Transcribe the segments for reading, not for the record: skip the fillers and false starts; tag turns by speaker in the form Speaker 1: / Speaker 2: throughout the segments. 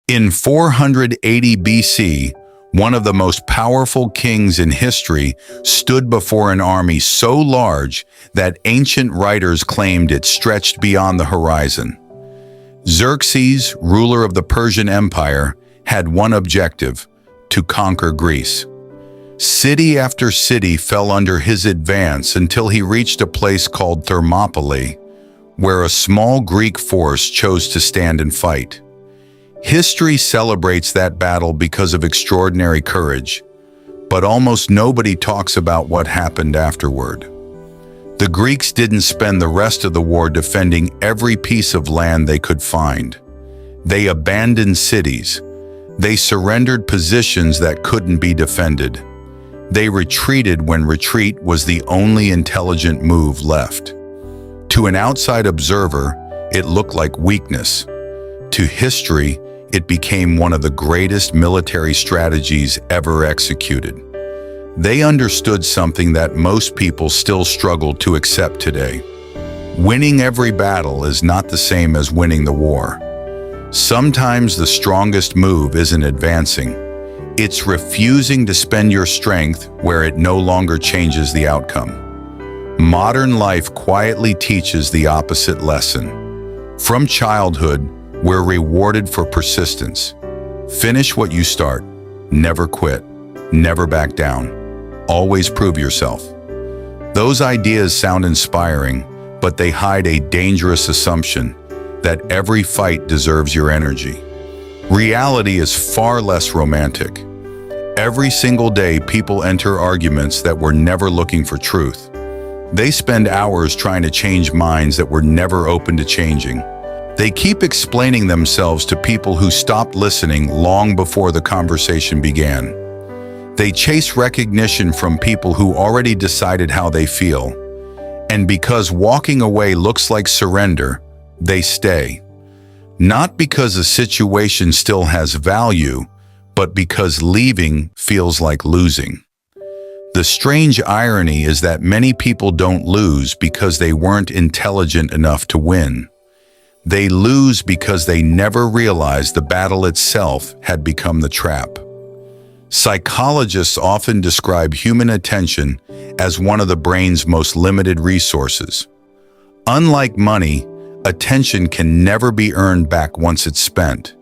Speaker 1: In 480 BC, one of the most powerful kings in history stood before an army so large that ancient writers claimed it stretched beyond the horizon. Xerxes, ruler of the Persian Empire, had one objective: to conquer Greece. City after city fell under his advance until he reached a place called Thermopylae, where a small Greek force chose to stand and fight. History celebrates that battle because of extraordinary courage, but almost nobody talks about what happened afterward. The Greeks didn't spend the rest of the war defending every piece of land they could find. They abandoned cities. They surrendered positions that couldn't be defended. They retreated when retreat was the only intelligent move left. To an outside observer, it looked like weakness. To history, it became one of the greatest military strategies ever executed. They understood something that most people still struggle to accept today. Winning every battle is not the same as winning the war. Sometimes the strongest move isn't advancing. It's refusing to spend your strength where it no longer changes the outcome. Modern life quietly teaches the opposite lesson. From childhood, we're rewarded for persistence. Finish what you start. Never quit. Never back down. Always prove yourself. Those ideas sound inspiring, but they hide a dangerous assumption that every fight deserves your energy. Reality is far less romantic. Every single day, people enter arguments that were never looking for truth. They spend hours trying to change minds that were never open to changing. They keep explaining themselves to people who stopped listening long before the conversation began. They chase recognition from people who already decided how they feel. And because walking away looks like surrender, they stay. Not because a situation still has value, but because leaving feels like losing. The strange irony is that many people don't lose because they weren't intelligent enough to win. They lose because they never realized the battle itself had become the trap. Psychologists often describe human attention as one of the brain's most limited resources. Unlike money, attention can never be earned back once it's spent.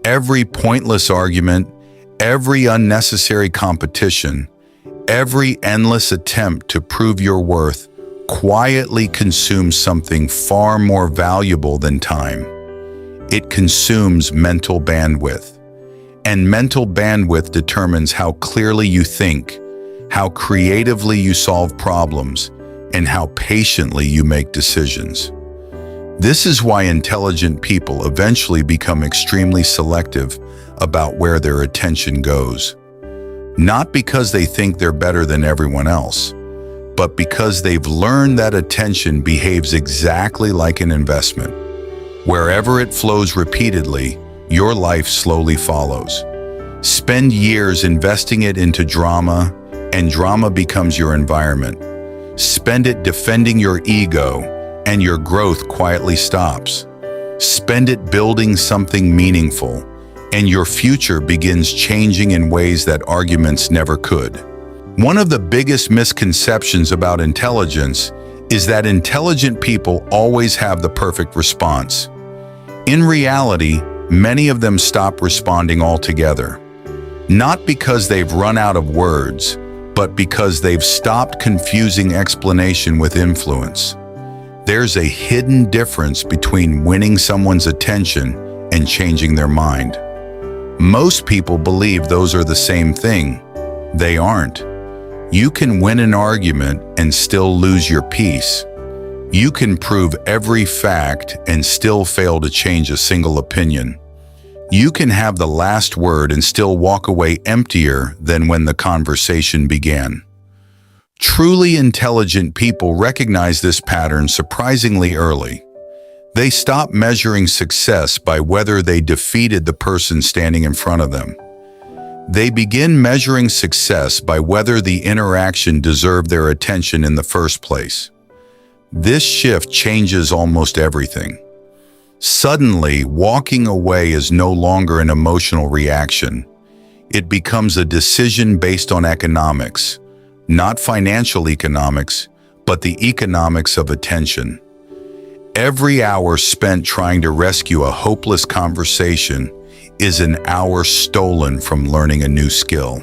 Speaker 1: Every pointless argument, every unnecessary competition, every endless attempt to prove your worth quietly consumes something far more valuable than time. It consumes mental bandwidth. And mental bandwidth determines how clearly you think, how creatively you solve problems, and how patiently you make decisions. This is why intelligent people eventually become extremely selective about where their attention goes. Not because they think they're better than everyone else, but because they've learned that attention behaves exactly like an investment. Wherever it flows repeatedly, your life slowly follows. Spend years investing it into drama, and drama becomes your environment. Spend it defending your ego, and your growth quietly stops. Spend it building something meaningful, and your future begins changing in ways that arguments never could. One of the biggest misconceptions about intelligence is that intelligent people always have the perfect response. In reality, many of them stop responding altogether. Not because they've run out of words, but because they've stopped confusing explanation with influence. There's a hidden difference between winning someone's attention and changing their mind. Most people believe those are the same thing. They aren't. You can win an argument and still lose your peace. You can prove every fact and still fail to change a single opinion. You can have the last word and still walk away emptier than when the conversation began. Truly intelligent people recognize this pattern surprisingly early. They stop measuring success by whether they defeated the person standing in front of them. They begin measuring success by whether the interaction deserved their attention in the first place. This shift changes almost everything. Suddenly, walking away is no longer an emotional reaction. It becomes a decision based on economics, not financial economics, but the economics of attention. Every hour spent trying to rescue a hopeless conversation is an hour stolen from learning a new skill.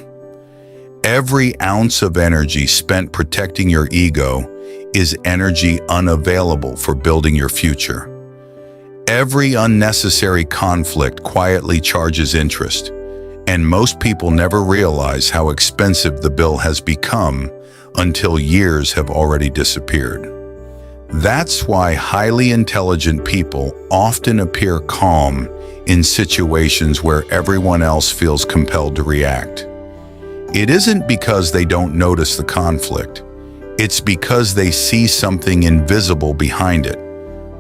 Speaker 1: Every ounce of energy spent protecting your ego is energy unavailable for building your future. Every unnecessary conflict quietly charges interest, and most people never realize how expensive the bill has become until years have already disappeared. That's why highly intelligent people often appear calm in situations where everyone else feels compelled to react. It isn't because they don't notice the conflict. It's because they see something invisible behind it,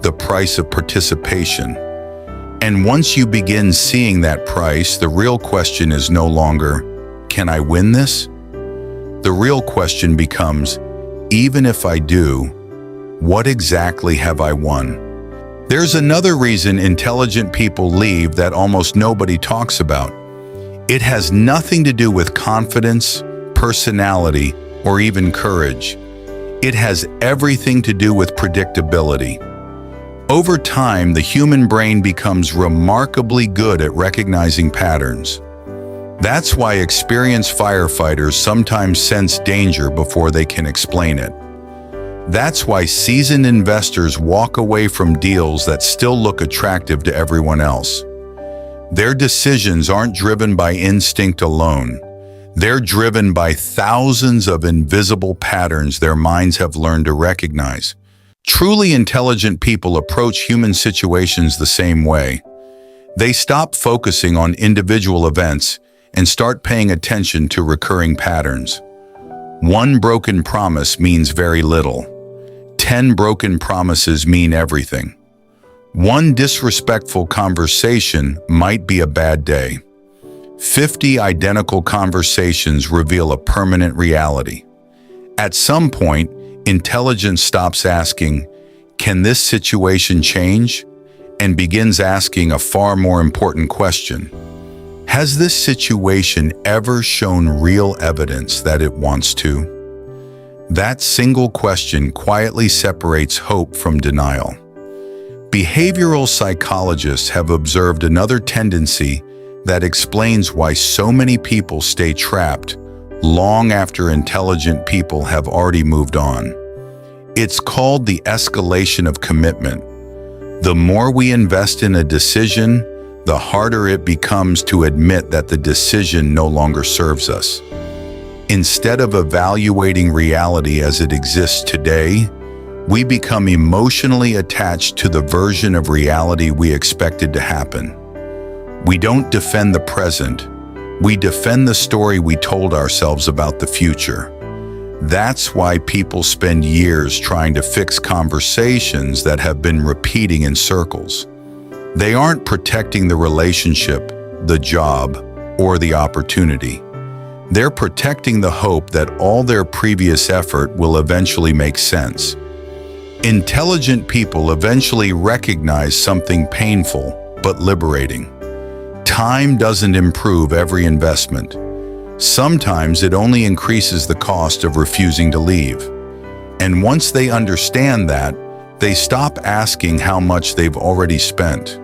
Speaker 1: the price of participation. And once you begin seeing that price, the real question is no longer, can I win this? The real question becomes, even if I do, what exactly have I won? There's another reason intelligent people leave that almost nobody talks about. It has nothing to do with confidence, personality, or even courage. It has everything to do with predictability. Over time, the human brain becomes remarkably good at recognizing patterns. That's why experienced firefighters sometimes sense danger before they can explain it. That's why seasoned investors walk away from deals that still look attractive to everyone else. Their decisions aren't driven by instinct alone. They're driven by thousands of invisible patterns their minds have learned to recognize. Truly intelligent people approach human situations the same way. They stop focusing on individual events and start paying attention to recurring patterns. One broken promise means very little. 10 broken promises mean everything. One disrespectful conversation might be a bad day. 50 identical conversations reveal a permanent reality. At some point, intelligence stops asking, "Can this situation change?" and begins asking a far more important question. Has this situation ever shown real evidence that it wants to? That single question quietly separates hope from denial. Behavioral psychologists have observed another tendency that explains why so many people stay trapped long after intelligent people have already moved on. It's called the escalation of commitment. The more we invest in a decision, the harder it becomes to admit that the decision no longer serves us. Instead of evaluating reality as it exists today, we become emotionally attached to the version of reality we expected to happen. We don't defend the present, we defend the story we told ourselves about the future. That's why people spend years trying to fix conversations that have been repeating in circles. They aren't protecting the relationship, the job, or the opportunity. They're protecting the hope that all their previous effort will eventually make sense. Intelligent people eventually recognize something painful but liberating. Time doesn't improve every investment. Sometimes it only increases the cost of refusing to leave. And once they understand that, they stop asking how much they've already spent.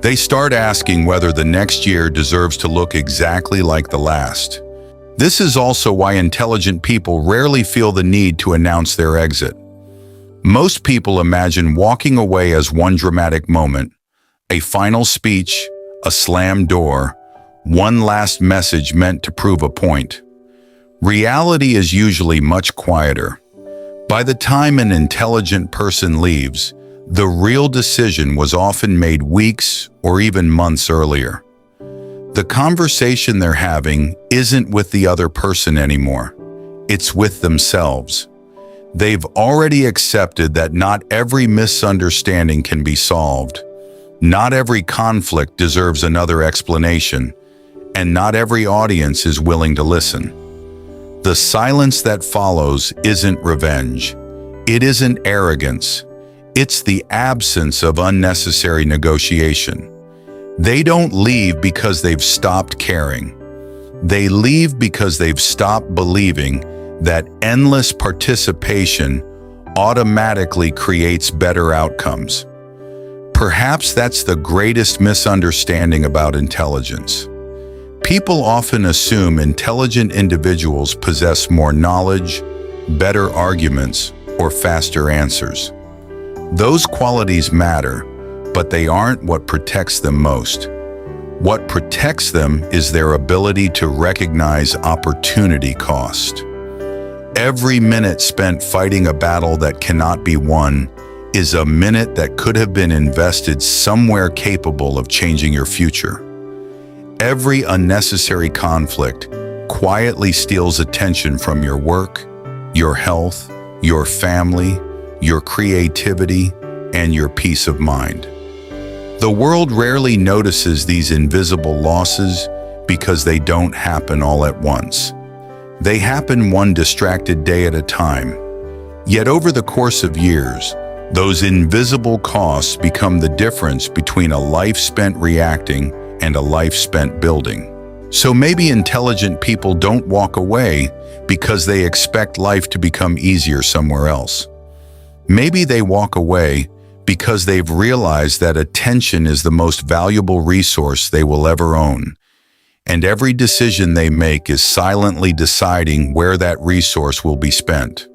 Speaker 1: They start asking whether the next year deserves to look exactly like the last. This is also why intelligent people rarely feel the need to announce their exit. Most people imagine walking away as one dramatic moment, a final speech, a slammed door, one last message meant to prove a point. Reality is usually much quieter. By the time an intelligent person leaves, the real decision was often made weeks or even months earlier. The conversation they're having isn't with the other person anymore. It's with themselves. They've already accepted that not every misunderstanding can be solved. Not every conflict deserves another explanation, and not every audience is willing to listen. The silence that follows isn't revenge. It isn't arrogance. It's the absence of unnecessary negotiation. They don't leave because they've stopped caring. They leave because they've stopped believing that endless participation automatically creates better outcomes. Perhaps that's the greatest misunderstanding about intelligence. People often assume intelligent individuals possess more knowledge, better arguments, or faster answers. Those qualities matter, but they aren't what protects them most. What protects them is their ability to recognize opportunity cost. Every minute spent fighting a battle that cannot be won is a minute that could have been invested somewhere capable of changing your future. Every unnecessary conflict quietly steals attention from your work, your health, your family, your creativity, and your peace of mind. The world rarely notices these invisible losses because they don't happen all at once. They happen one distracted day at a time. Yet over the course of years, those invisible costs become the difference between a life spent reacting and a life spent building. So maybe intelligent people don't walk away because they expect life to become easier somewhere else. Maybe they walk away because they've realized that attention is the most valuable resource they will ever own. And every decision they make is silently deciding where that resource will be spent.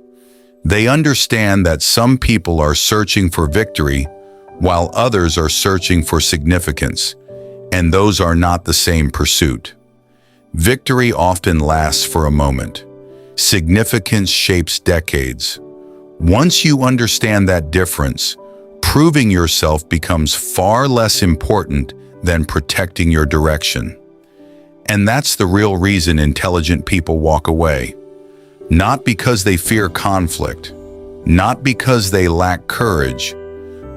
Speaker 1: They understand that some people are searching for victory, while others are searching for significance, and those are not the same pursuit. Victory often lasts for a moment. Significance shapes decades. Once you understand that difference, proving yourself becomes far less important than protecting your direction. And that's the real reason intelligent people walk away. Not because they fear conflict, not because they lack courage,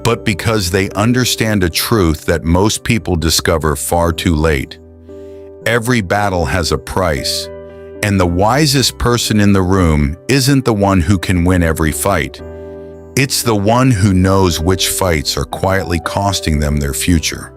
Speaker 1: but because they understand a truth that most people discover far too late. Every battle has a price, and the wisest person in the room isn't the one who can win every fight. It's the one who knows which fights are quietly costing them their future.